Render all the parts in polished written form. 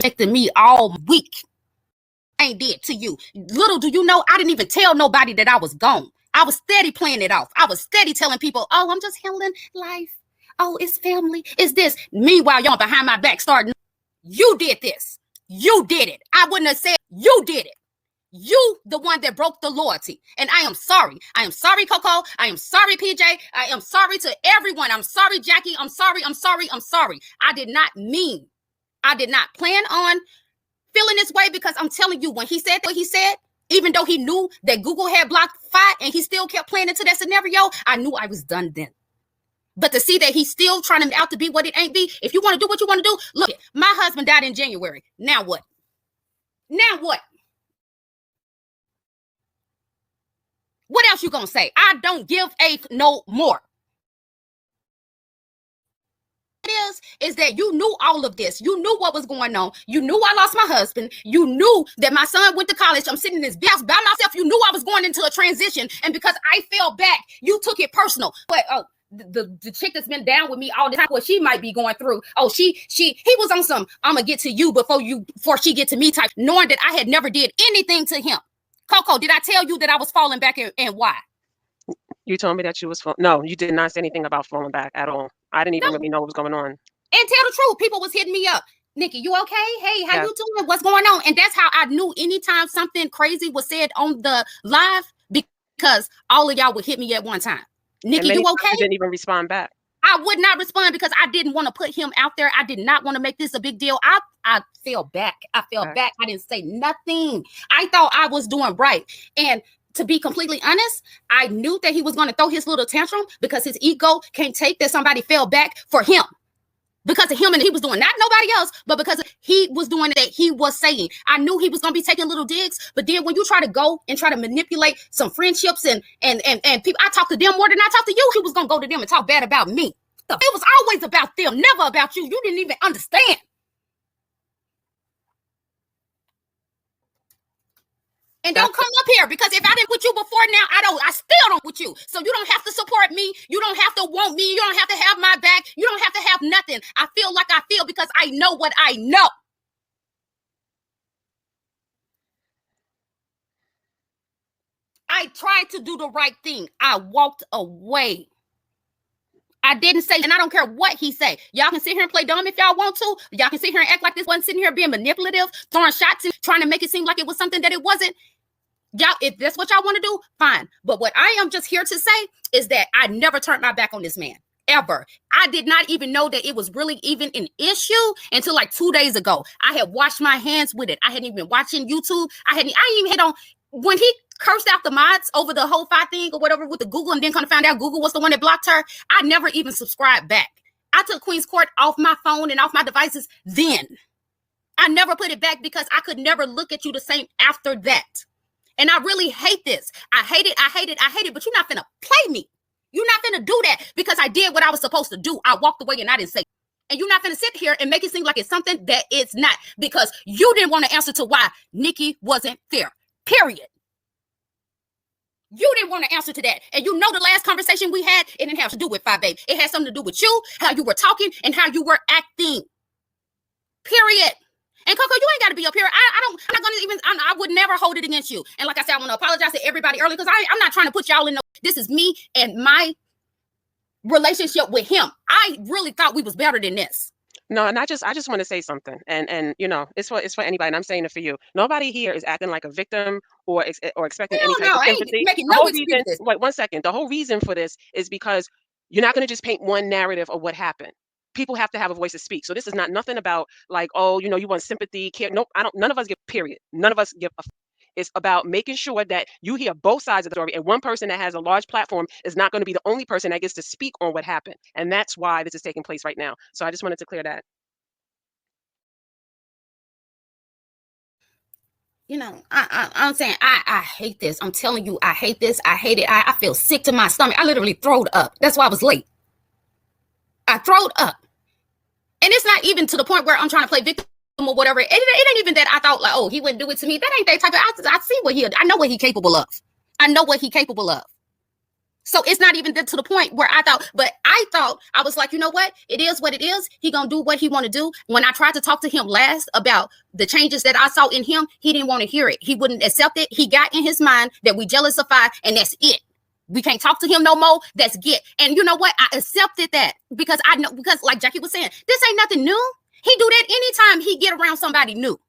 protecting me all week. Ain't did to you. Little do you know, I didn't even tell nobody that I was gone. I was steady playing it off. I was steady telling people, oh, I'm just handling life. Oh, it's family. It's this. Meanwhile, y'all behind my back starting. You did this. You did it. I wouldn't have said you did it. You, the one that broke the loyalty. And I am sorry. I am sorry, Coco. I am sorry, PJ. I am sorry to everyone. I'm sorry, Jackie. I'm sorry. I'm sorry. I'm sorry. I did not plan on feeling this way, because I'm telling you, when he said what he said, even though he knew that Google had blocked Fight and he still kept playing into that scenario, I knew I was done then. But to see that he's still trying to out to be what it ain't be, if you want to do what you want to do, look, my husband died in January. Now what? Now what? What else you gonna say? I don't give a no more. Is that you knew all of this. You knew what was going on. You knew I lost my husband. You knew that my son went to college. I'm sitting in this house by myself. You knew I was going into a transition. And because I fell back, you took it personal. But the chick that's been down with me all the time, what she might be going through. Oh, he was on some, I'm gonna get to you before she get to me type, knowing that I had never did anything to him. Coco, did I tell you that I was falling back, and why? You told me that you was no, you did not say anything about falling back at all. I didn't even really know what was going on. And tell the truth, people was hitting me up. Nikki, you okay? Hey, how you doing? What's going on? And that's how I knew anytime something crazy was said on the live, because all of y'all would hit me at one time. Nikki, you okay? You didn't even respond back. I would not respond because I didn't want to put him out there. I did not want to make this a big deal. I fell back. I didn't say nothing. I thought I was doing right. And to be completely honest, I knew that he was going to throw his little tantrum because his ego can't take that somebody fell back for him. Because of him, and he was doing not nobody else, but because he was doing that he was saying. I knew he was going to be taking little digs, but then when you try to go and try to manipulate some friendships and people, I talk to them more than I talk to you. He was going to go to them and talk bad about me. It was always about them, never about you. You didn't even understand. And don't come up here, because if I didn't with you before now, I still don't with you. So you don't have to support me. You don't have to want me. You don't have to have my back. You don't have to have nothing. I feel like I feel because I know what I know. I tried to do the right thing. I walked away. I didn't say, and I don't care what he say. Y'all can sit here and play dumb if y'all want to. Y'all can sit here and act like this wasn't sitting here being manipulative, throwing shots, and trying to make it seem like it was something that it wasn't. Y'all, if that's what y'all want to do, fine. But what I am just here to say is that I never turned my back on this man, ever. I did not even know that it was really even an issue until like 2 days ago. I had washed my hands with it. I hadn't even been watching YouTube. I didn't even hit on when he cursed out the mods over the whole Fight thing or whatever with the Google, and then kind of found out Google was the one that blocked her. I never even subscribed back. I took Queen's Court off my phone and off my devices then. I never put it back because I could never look at you the same after that. And I really hate this. I hate it, but you're not finna play me. You're not finna do that because I did what I was supposed to do. I walked away and I didn't say. And you're not finna sit here and make it seem like it's something that it's not, because you didn't want to answer to why Nikki wasn't there. Period. You didn't want to answer to that. And you know the last conversation we had, it didn't have to do with Fight, babe. It had something to do with you, how you were talking, and how you were acting. Period. And Coco, you ain't got to be up here. I would never hold it against you. And like I said, I want to apologize to everybody early because I'm not trying to put y'all in no, this is me and my relationship with him. I really thought we was better than this. No, and I just want to say something, and you know, it's for anybody, and I'm saying it for you. Nobody here is acting like a victim or expecting any type of sympathy. Wait 1 second. The whole reason for this is because you're not going to just paint one narrative of what happened. People have to have a voice to speak. So this is not nothing about like, oh, you know, you want sympathy, care. Nope, I don't. None of us give. Period. None of us give a. It's about making sure that you hear both sides of the story, and one person that has a large platform is not going to be the only person that gets to speak on what happened, and that's why this is taking place right now. So I just wanted to clear that. You know, I'm saying I hate this. I'm telling you, I hate this. I hate it. I feel sick to my stomach. I literally throwed up. That's why I was late. I throwed up. And it's not even to the point where I'm trying to play victim or whatever. It ain't even that I thought like, oh, he wouldn't do it to me. That ain't that type of, I see what I know what he capable of. I know what he capable of. So it's not even to the point where I was like, you know what? It is what it is. He gonna do what he want to do. When I tried to talk to him last about the changes that I saw in him, he didn't want to hear it. He wouldn't accept it. He got in his mind that we jealousify, and that's it. We can't talk to him no more. That's it. And you know what? I accepted that because I know, because like Jackie was saying, this ain't nothing new. He do that anytime he get around somebody new.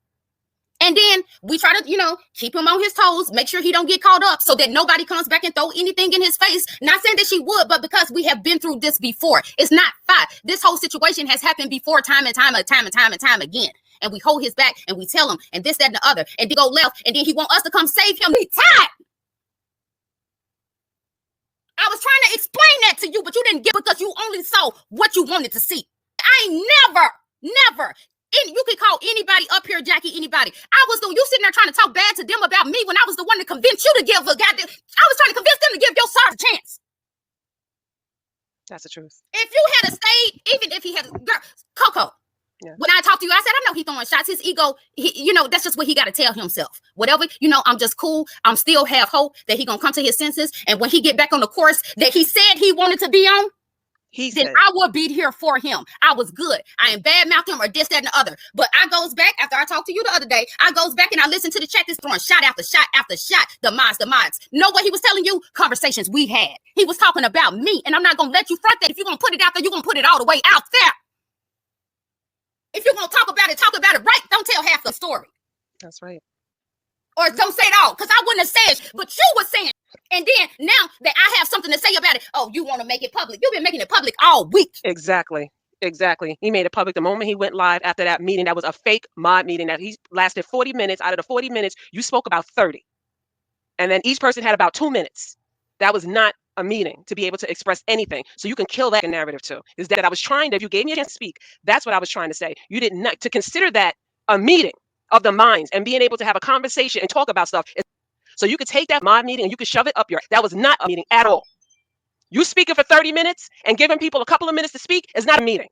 And then we try to, keep him on his toes, make sure he don't get caught up so that nobody comes back and throw anything in his face. Not saying that she would, but because we have been through this before. It's not fine. This whole situation has happened before time and time again. And we hold his back and we tell him and this, that, and the other. And they go left. And then he want us to come save him. We tired. I was trying to explain that to you, but you didn't get it because you only saw what you wanted to see. I ain't never. You can call anybody up here, Jackie, anybody. You sitting there trying to talk bad to them about me when I was the one to convince you to give a goddamn. I was trying to convince them to give your son a chance. That's the truth. If you had stayed, even if he had, girl, Coco, yeah. When I talked to you, I said, I know he's throwing shots. His ego, that's just what he got to tell himself. Whatever, I'm just cool. I'm still have hope that he going to come to his senses. And when he get back on the course that he said he wanted to be on, then I will be here for him. I was good. I ain't badmouth him or this, that, and the other. But I goes back after I talked to you the other day. I goes back and I listen to the chat. This throwing shot after shot after shot. The mods. Know what he was telling you? Conversations we had. He was talking about me, and I'm not gonna let you front that. If you're gonna put it out there, you're gonna put it all the way out there. If you're gonna talk about it right. Don't tell half the story. That's right. Or don't say it all, because I wouldn't have said it, but you were saying it. And then now that I have something to say about it, oh, you want to make it public. You've been making it public all week. Exactly. He made it public the moment he went live after that meeting. That was a fake mod meeting that he lasted 40 minutes. Out of the 40 minutes, you spoke about 30. And then each person had about 2 minutes. That was not a meeting to be able to express anything. So you can kill that narrative too. Is that I was trying to, if you gave me a chance to speak, that's what I was trying to say. You did not, to consider that a meeting of the minds and being able to have a conversation and talk about stuff. So you could take that mod meeting and you could shove it up that was not a meeting at all. You speaking for 30 minutes and giving people a couple of minutes to speak is not a meeting.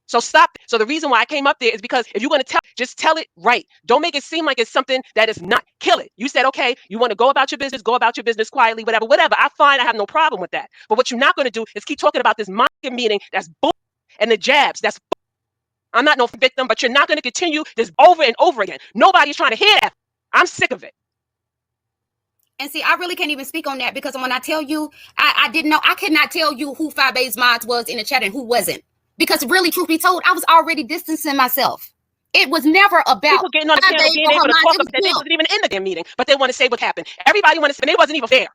So stop. So the reason why I came up there is because if you're going to just tell it right. Don't make it seem like it's something that is not. Kill it. You said, okay, you want to go about your business quietly, whatever. I find I have no problem with that. But what you're not going to do is keep talking about this meeting that's bull and the jabs. That's bull. I'm not no victim, but you're not going to continue this over and over again. Nobody's trying to hear that. I'm sick of it. And see, I really can't even speak on that because when I tell you, I didn't know. I could not tell you who 5A's mods was in the chat and who wasn't. Because really, truth be told, I was already distancing myself. It was never about people getting on the panel, being able to talk about that. They wasn't even in the damn meeting, but they want to say what happened. Everybody want to say, and they wasn't even there.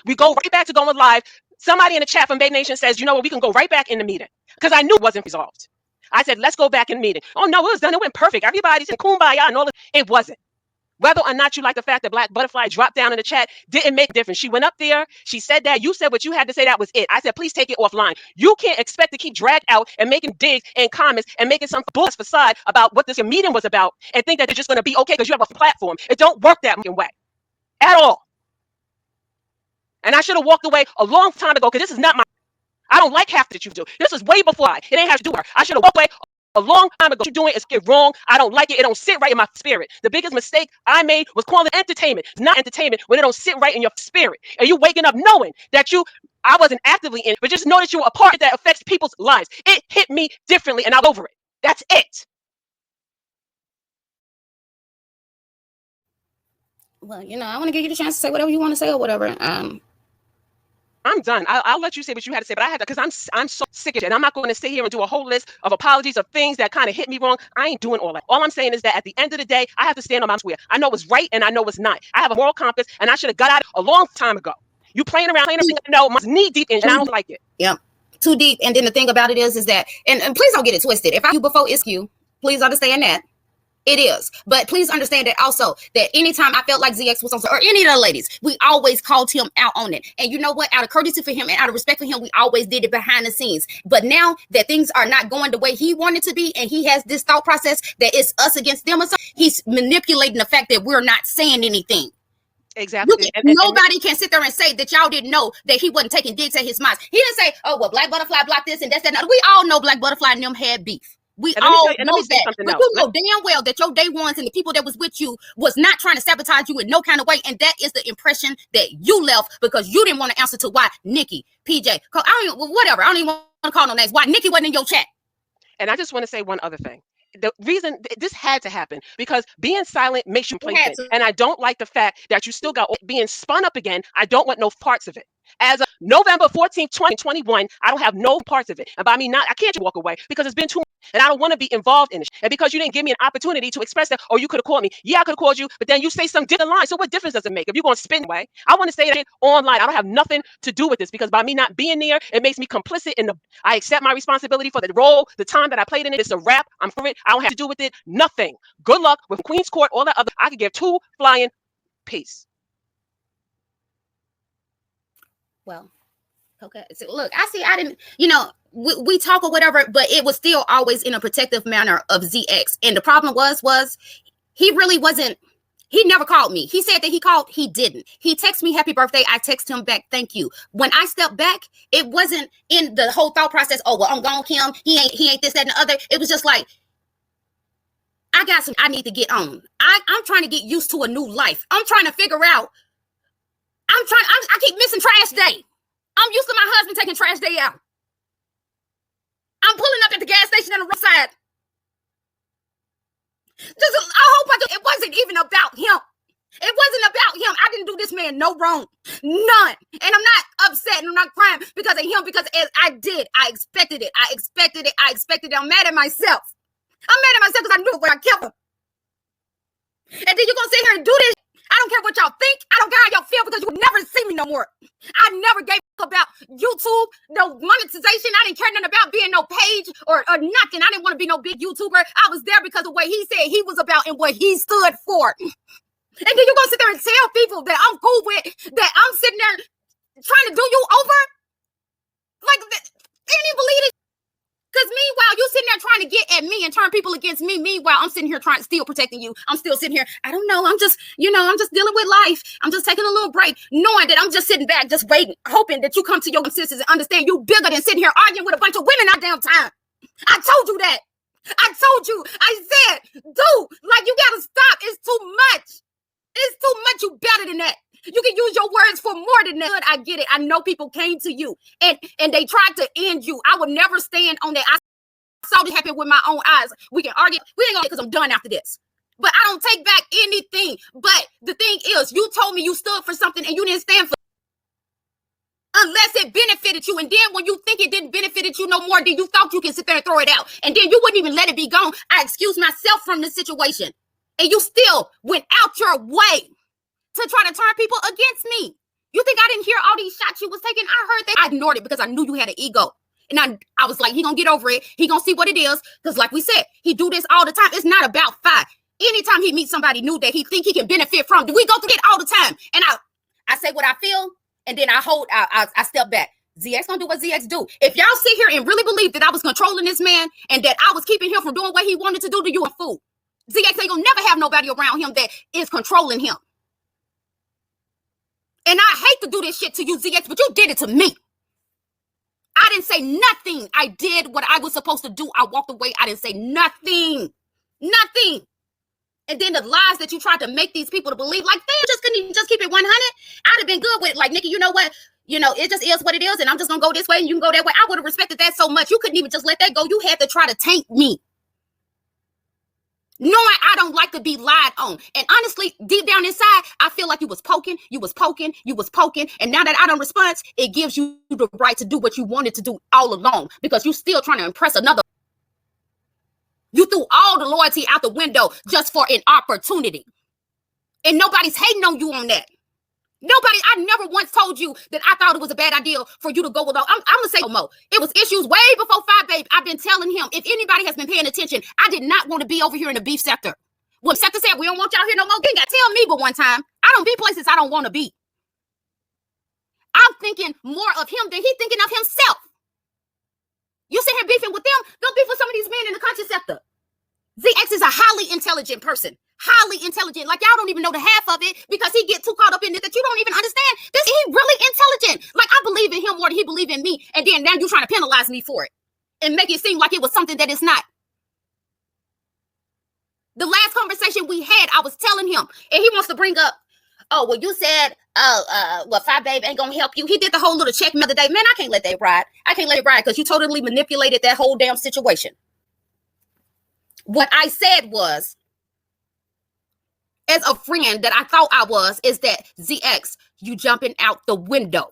We go right back to going live. Somebody in the chat from Bay Nation says, you know what, we can go right back in the meeting. Because I knew it wasn't resolved. I said, let's go back in the meeting. Oh, no, it was done. It went perfect. Everybody's in kumbaya and all that. It wasn't. Whether or not you like the fact that Black Butterfly dropped down in the chat didn't make a difference. She went up there. She said that. You said what you had to say. That was it. I said, please take it offline. You can't expect to keep dragged out and making digs and comments and making some bullshit facade about what this meeting was about and think that it's just going to be okay because you have a platform. It don't work that way at all. And I should have walked away a long time ago because this is not my. I don't like half that you do. This is way before It ain't have to do her. I should have walked away a long time ago. What you're doing is get wrong. I don't like it. It don't sit right in my spirit. The biggest mistake I made was calling it entertainment. It's not entertainment when it don't sit right in your spirit. And you waking up knowing that I wasn't actively in it, but just know that you were a part that affects people's lives. It hit me differently and I was over it. That's it. Well, I want to give you the chance to say whatever you want to say or whatever. I'm done. I'll let you say what you had to say, but I had to because I'm so sick of it. And I'm not going to sit here and do a whole list of apologies of things that kind of hit me wrong. I ain't doing all that. All I'm saying is that at the end of the day, I have to stand on my square. I know what's right and I know what's not. I have a moral compass and I should have got out a long time ago. You playing around, no, my knee deep in, and I don't like it. Yep. Too deep. And then the thing about it is that, and please don't get it twisted. If I knew before it's you, please understand that. It is. But please understand that also that anytime I felt like ZX was on, or any of the ladies, we always called him out on it. And you know what? Out of courtesy for him and out of respect for him, we always did it behind the scenes. But now that things are not going the way he wanted to be, and he has this thought process that it's us against them, or something, he's manipulating the fact that we're not saying anything. Exactly. Nobody can sit there and say that y'all didn't know that he wasn't taking digs at his mods. He didn't say, oh, well, Black Butterfly blocked this and that's that. We all know Black Butterfly and them had beef. We all know that. But you know damn well that your day ones and the people that was with you was not trying to sabotage you in no kind of way. And that is the impression that you left because you didn't want to answer to why Nikki, PJ, I don't even, whatever. I don't even want to call no names. Why Nikki wasn't in your chat. And I just want to say one other thing. The reason this had to happen because being silent makes you complacent. And I don't like the fact that you still got being spun up again. I don't want no parts of it. As of November 14th, 2021, I don't have no parts of it. And by me not, I can't walk away because it's been too much. And I don't want to be involved in it. And because you didn't give me an opportunity to express that, or you could have called me. Yeah, I could have called you, but then you say some different line. So what difference does it make? If you're going to spin away, I want to say that online. I don't have nothing to do with this because by me not being there, it makes me complicit in the, I accept my responsibility for the role, the time that I played in it. It's a wrap. I'm for it. I don't have to do with it. Nothing. Good luck with Queen's Court, all that other. I could give two flying peace. Well, okay. So look, I didn't, we talk or whatever, but it was still always in a protective manner of ZX. And the problem was he really wasn't, he never called me. He said that he called, he didn't. He texted me happy birthday. I text him back, thank you. When I stepped back, it wasn't in the whole thought process, oh, well, I'm gone, Kim. He ain't this, that, and the other. It was just like, I got some, I need to get on. I'm trying to get used to a new life. I'm trying to figure out, I keep missing trash day. I'm used to my husband taking trash day out. I'm pulling up at the gas station on the roadside. It wasn't even about him. It wasn't about him. I didn't do this man no wrong. None. And I'm not upset and I'm not crying because of him, because as I did, I expected it. I expected it. I'm mad at myself. I'm mad at myself because I knew it when I killed him. And then you're going to sit here and do this. I don't care what y'all think. I don't care how y'all feel because you will never see me no more. I never gave a about YouTube, no monetization. I didn't care nothing about being no page or nothing. I didn't want to be no big YouTuber. I was there because of what he said he was about and what he stood for. And then you're going to sit there and tell people that I'm cool with, that I'm sitting there trying to do you over? Like, they didn't even believe it. Because meanwhile, you sitting there trying to get at me and turn people against me. Meanwhile, I'm sitting here still protecting you. I'm still sitting here. I don't know. I'm just dealing with life. I'm just taking a little break, knowing that I'm just sitting back, just waiting, hoping that you come to your senses and understand you bigger than sitting here arguing with a bunch of women all damn time. I told you that. I told you. I said, dude, like, you got to stop. It's too much. It's too much. You better than that. You can use your words for more than that. I get it. I know people came to you and they tried to end you. I would never stand on that. I saw this happen with my own eyes. We can argue. We ain't gonna because I'm done after this. But I don't take back anything. But the thing is, you told me you stood for something and you didn't stand for it. Unless it benefited you. And then when you think it didn't benefit you no more, then you thought you can sit there and throw it out. And then you wouldn't even let it be gone. I excused myself from this situation. And you still went out your way to try to turn people against me. You think I didn't hear all these shots you was taking? I heard that. I ignored it because I knew you had an ego. And I was like, he gonna get over it. He gonna see what it is. Because like we said, he do this all the time. It's not about fight. Anytime he meets somebody new that he think he can benefit from, we go through it all the time. And I say what I feel, and then I step back. ZX gonna do what ZX do. If y'all sit here and really believe that I was controlling this man and that I was keeping him from doing what he wanted to do to you, a fool. ZX ain't gonna never have nobody around him that is controlling him. And I hate to do this shit to you, ZX, but you did it to me. I didn't say nothing. I did what I was supposed to do. I walked away. I didn't say nothing. Nothing. And then the lies that you tried to make these people to believe, like, they just couldn't even just keep it 100. I'd have been good with it. Like, Nikki, you know what? It just is what it is, and I'm just going to go this way, and you can go that way. I would have respected that so much. You couldn't even just let that go. You had to try to taint me. Knowing I don't like to be lied on. And honestly, deep down inside, I feel like you was poking. And now that I don't respond, it gives you the right to do what you wanted to do all along because you're still trying to impress another. You threw all the loyalty out the window just for an opportunity. And nobody's hating on you on that. I never once told you that I thought it was a bad idea for you to go along. I'm going to say no more. It was issues way before 5 Babe. I've been telling him, if anybody has been paying attention, I did not want to be over here in the beef sector. When sector said, we don't want y'all here no more, they got to tell me but one time. I don't be places I don't want to be. I'm thinking more of him than he's thinking of himself. You sit here beefing with them, don't beef with some of these men in the conscious sector. ZX is a highly intelligent person. Highly intelligent. Like, y'all don't even know the half of it because he get too caught up in it that you don't even understand. He really intelligent. Like, I believe in him more than he believe in me. And then now you're trying to penalize me for it and make it seem like it was something that it's not. conversation we had, I was telling him, and he wants to bring up, oh, well, you said, well, Fi Babe ain't gonna help you. He did the whole little check the other day. Man, I can't let that ride. I can't let it ride because you totally manipulated that whole damn situation. What I said was, as a friend that I thought I was, is that ZX, you jumping out the window.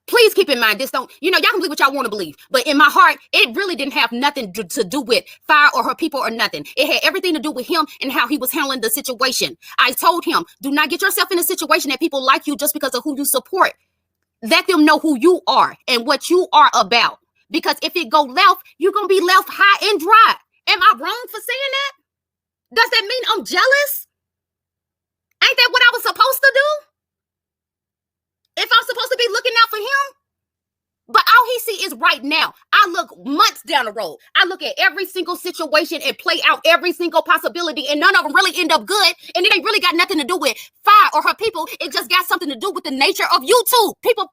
Please keep in mind, this don't, y'all can believe what y'all want to believe. But in my heart, it really didn't have nothing to do with Fire or her people or nothing. It had everything to do with him and how he was handling the situation. I told him, do not get yourself in a situation that people like you just because of who you support. Let them know who you are and what you are about. Because if it go left, you're going to be left high and dry. Am I wrong for saying that? Does that mean I'm jealous? Ain't that what I was supposed to do? If I'm supposed to be looking out for him? But all he see is right now. I look months down the road. I look at every single situation and play out every single possibility, and none of them really end up good. And it ain't really got nothing to do with Fire or her people. It just got something to do with the nature of YouTube. People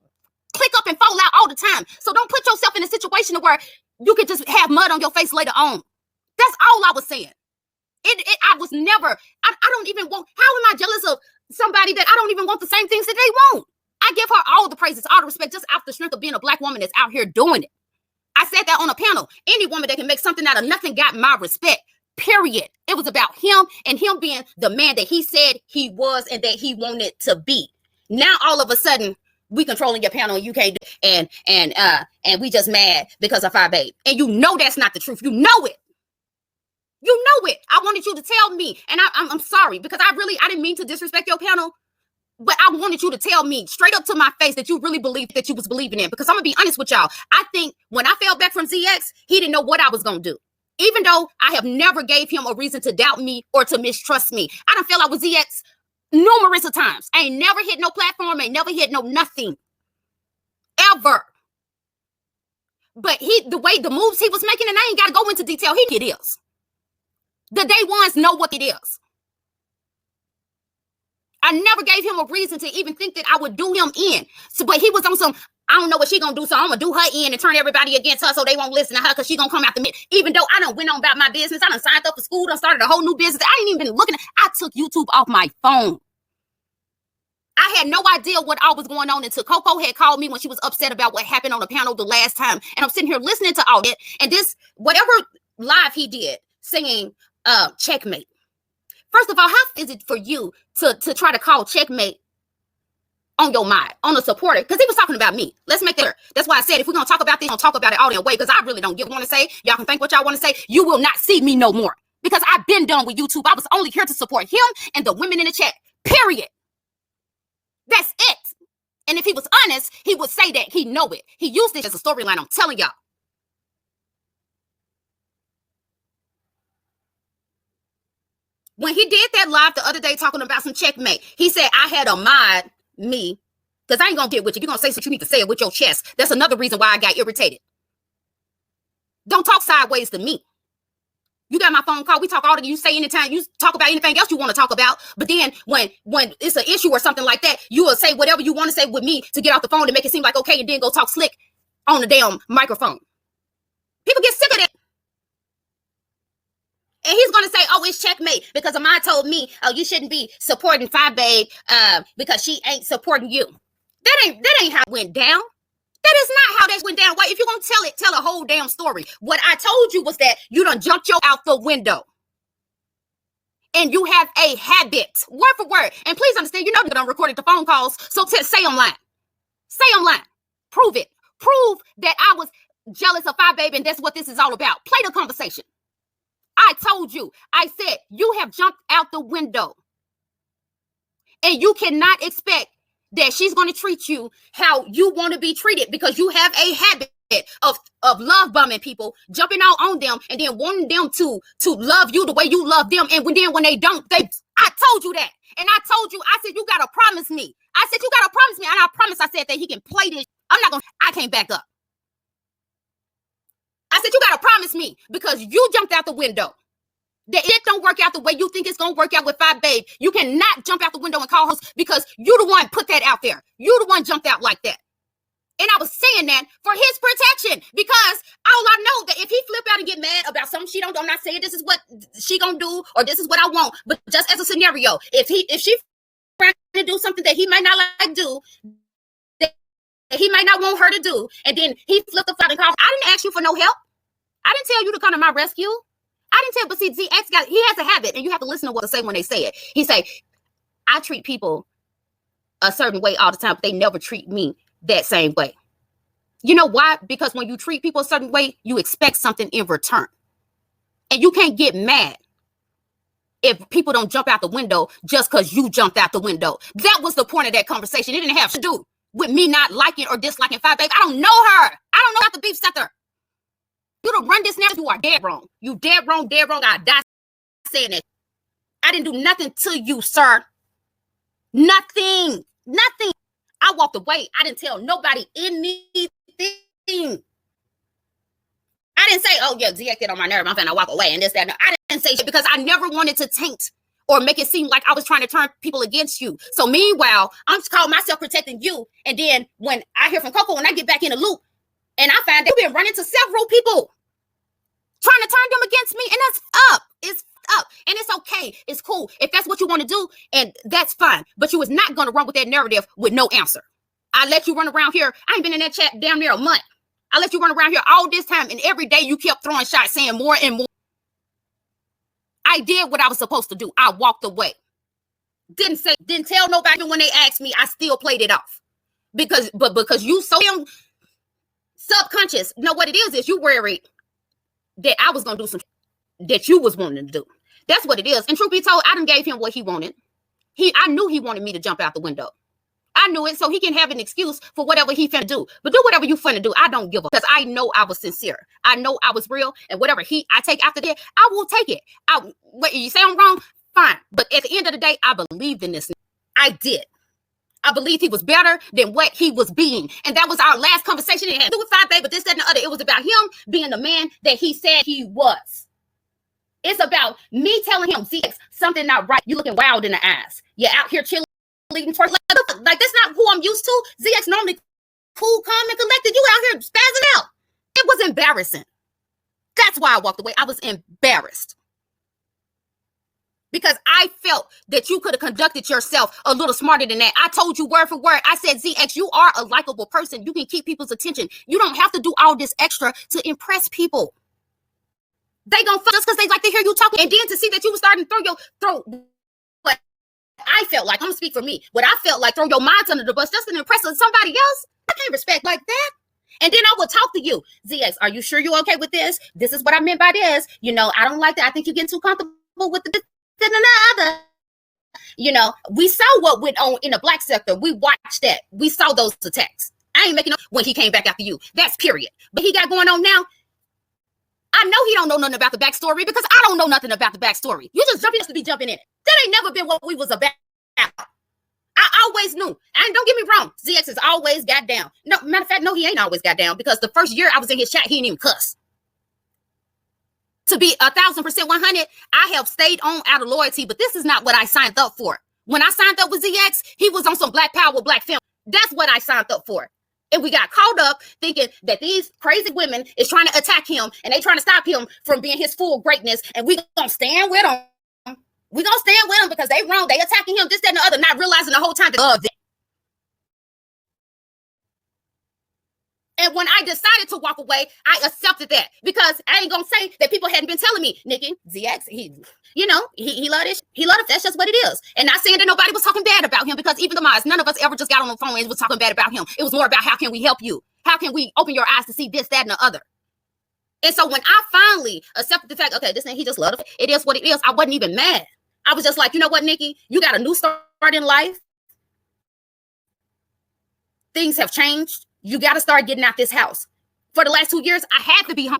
click up and fall out all the time. So don't put yourself in a situation where you could just have mud on your face later on. That's all I was saying. I was never, I don't even want, how am I jealous of somebody that I don't even want the same things that they want? I give her all the praises, all the respect, just off the strength of being a Black woman that's out here doing it. I said that on a panel. Any woman that can make something out of nothing got my respect, period. It was about him and him being the man that he said he was and that he wanted to be. Now, all of a sudden, we controlling your panel and you can't do it. And we just mad because of Fire Babe. And you know that's not the truth. You know it. You know it. I wanted you to tell me. And I'm sorry because I didn't mean to disrespect your panel. But I wanted you to tell me straight up to my face that you really believed that you was believing in. Because I'm going to be honest with y'all. I think when I fell back from ZX, he didn't know what I was going to do. Even though I have never gave him a reason to doubt me or to mistrust me. I done fell out with ZX numerous of times. I ain't never hit no platform. Ain't never hit no nothing. Ever. But the way the moves he was making, and I ain't got to go into detail. It is. The day ones know what it is. I never gave him a reason to even think that I would do him in. So, but he was on some, I don't know what she gonna do, so I'm gonna do her in and turn everybody against her so they won't listen to her because she gonna come after me. Even though I done went on about my business, I done signed up for school, done started a whole new business. I ain't even been looking. I took YouTube off my phone. I had no idea what all was going on until Coco had called me when she was upset about what happened on the panel the last time. And I'm sitting here listening to all that. And this, whatever live he did, singing Checkmate. First of all, how is it for you to try to call checkmate on your mind, on a supporter? Because he was talking about me. Let's make that clear. That's why I said if we're going to talk about this, we're going to talk about it all in a way because I really don't want to say. Y'all can think what y'all want to say. You will not see me no more because I've been done with YouTube. I was only here to support him and the women in the chat, period. That's it. And if he was honest, he would say that he know it. He used this as a storyline. I'm telling y'all. When he did that live the other day talking about some checkmate, he said, I had a mod me, because I ain't going to get with you. You're going to say something, you need to say it with your chest. That's another reason why I got irritated. Don't talk sideways to me. You got my phone call. We talk all the, you say anytime, you talk about anything else you want to talk about. But then when it's an issue or something like that, you will say whatever you want to say with me to get off the phone to make it seem like okay, and then go talk slick on the damn microphone. People get sick of that. And he's going to say, oh, it's checkmate because Amon told me, oh, you shouldn't be supporting Fi Babe because she ain't supporting you. That ain't how it went down. That is not how that went down. Wait, if you're going to tell it, tell a whole damn story. What I told you was that you done jumped your out the window. And you have a habit, word for word. And please understand, you know that I'm recording the phone calls. So say I'm lying. Say I'm lying. Prove it. Prove that I was jealous of Fi Babe and that's what this is all about. Play the conversation. I told you, I said, you have jumped out the window. And you cannot expect that she's going to treat you how you want to be treated because you have a habit of love bombing people, jumping out on them, and then wanting them to love you the way you love them. And when they don't, I told you that. And I told you, I said, you got to promise me. I said, you got to promise me. And I promise, I said that he can play this. I can't back up. I said, you got to promise me because you jumped out the window. That it don't work out the way you think it's going to work out with Fi Babe. You cannot jump out the window and call host because you the one put that out there. You the one jumped out like that. And I was saying that for his protection, because all I know that if he flip out and get mad about something she don't do, I'm not saying this is what she gonna do or this is what I want, but just as a scenario, if she trying to do something that he might not like to do, that he might not want her to do, and then he flipped the phone and called, I didn't ask you for no help. I didn't tell you to come to my rescue. I didn't tell, but see, ZX he has a habit, and you have to listen to what they say when they say it. He say, I treat people a certain way all the time, but they never treat me that same way. You know why? Because when you treat people a certain way, you expect something in return. And you can't get mad if people don't jump out the window just because you jumped out the window. That was the point of that conversation. It didn't have to do with me not liking or disliking Five Babe. I don't know her. I don't know about the beef sucker. You don't run this narrative, you are dead wrong. You dead wrong, dead wrong. I die saying it. I didn't do nothing to you, sir. Nothing. I walked away. I didn't tell nobody anything. I didn't say, oh yeah, ZX get on my nerve, I'm finna walk away and this, that. No, I didn't say shit because I never wanted to taint or make it seem like I was trying to turn people against you. So meanwhile, I'm calling myself protecting you. And then when I hear from Coco, when I get back in the loop and I find they've been running to several people trying to turn them against me, and that's up. It's up. And it's okay. It's cool. If that's what you want to do, and that's fine. But you was not going to run with that narrative with no answer. I let you run around here. I ain't been in that chat damn near a month. I let you run around here all this time, and every day you kept throwing shots, saying more and more. I did what I was supposed to do. I walked away. Didn't tell nobody when they asked me. I still played it off. Because you so damn subconscious. You know what it is you worried that I was going to do some that you was wanting to do. That's what it is. And truth be told, I done gave him what he wanted. I knew he wanted me to jump out the window. I knew it, so he can have an excuse for whatever he finna do. But do whatever you finna do. I don't give a, because I know I was sincere. I know I was real, and whatever I take after that, I will take it. What you say I'm wrong? Fine. But at the end of the day, I believed in this. I did. I believed he was better than what he was being. And that was our last conversation. It had to do with Five Babe, but this, that, and the other. It was about him being the man that he said he was. It's about me telling him, ZX, something not right. You looking wild in the eyes. You're out here chilling, leading towards like that's not who I'm used to. ZX normally cool, calm, and collected. You out here spazzing out. It was embarrassing. That's why I walked away. I was embarrassed. Because I felt that you could have conducted yourself a little smarter than that. I told you word for word. I said, ZX, you are a likable person. You can keep people's attention. You don't have to do all this extra to impress people. They gonna fuck just because they like to hear you talking. And then to see that you were starting to throw what I felt like, I'm gonna speak for me. What I felt like, throw your mind under the bus just to impress somebody else. I can't respect like that. And then I would talk to you. ZX, are you sure you're okay with this? This is what I meant by this. You know, I don't like that. I think you're getting too comfortable with the than another. You know, we saw what went on in the black sector. We watched that. We saw those attacks. I ain't making up when he came back after you. That's period. But he got going on now. I know he don't know nothing about the backstory because I don't know nothing about the backstory. You just to be jumping in it. That ain't never been what we was about. I always knew. And don't get me wrong, ZX has always got down. No, matter of fact, no, he ain't always got down because the first year I was in his chat, he didn't even cuss. To be 1,000% 100, I have stayed on out of loyalty, but this is not what I signed up for. When I signed up with ZX, he was on some Black Power, Black Family. That's what I signed up for. And we got caught up thinking that these crazy women is trying to attack him and they trying to stop him from being his full greatness. And we gonna stand with him. We gonna stand with him because they wrong. They attacking him, this, that, and the other, not realizing the whole time they love them. And when I decided to walk away, I accepted that because I ain't gonna say that people hadn't been telling me, Nikki, ZX, he love this. He love it. That's just what it is. And not saying that nobody was talking bad about him because even the mods, none of us ever just got on the phone and was talking bad about him. It was more about how can we help you? How can we open your eyes to see this, that, and the other? And so when I finally accepted the fact, okay, this thing, he just loved it. It is what it is. I wasn't even mad. I was just like, you know what, Nikki, you got a new start in life. Things have changed. You got to start getting out this house. For the last 2 years, I had to be home.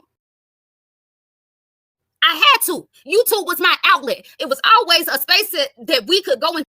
I had to. YouTube was my outlet. It was always a space that we could go and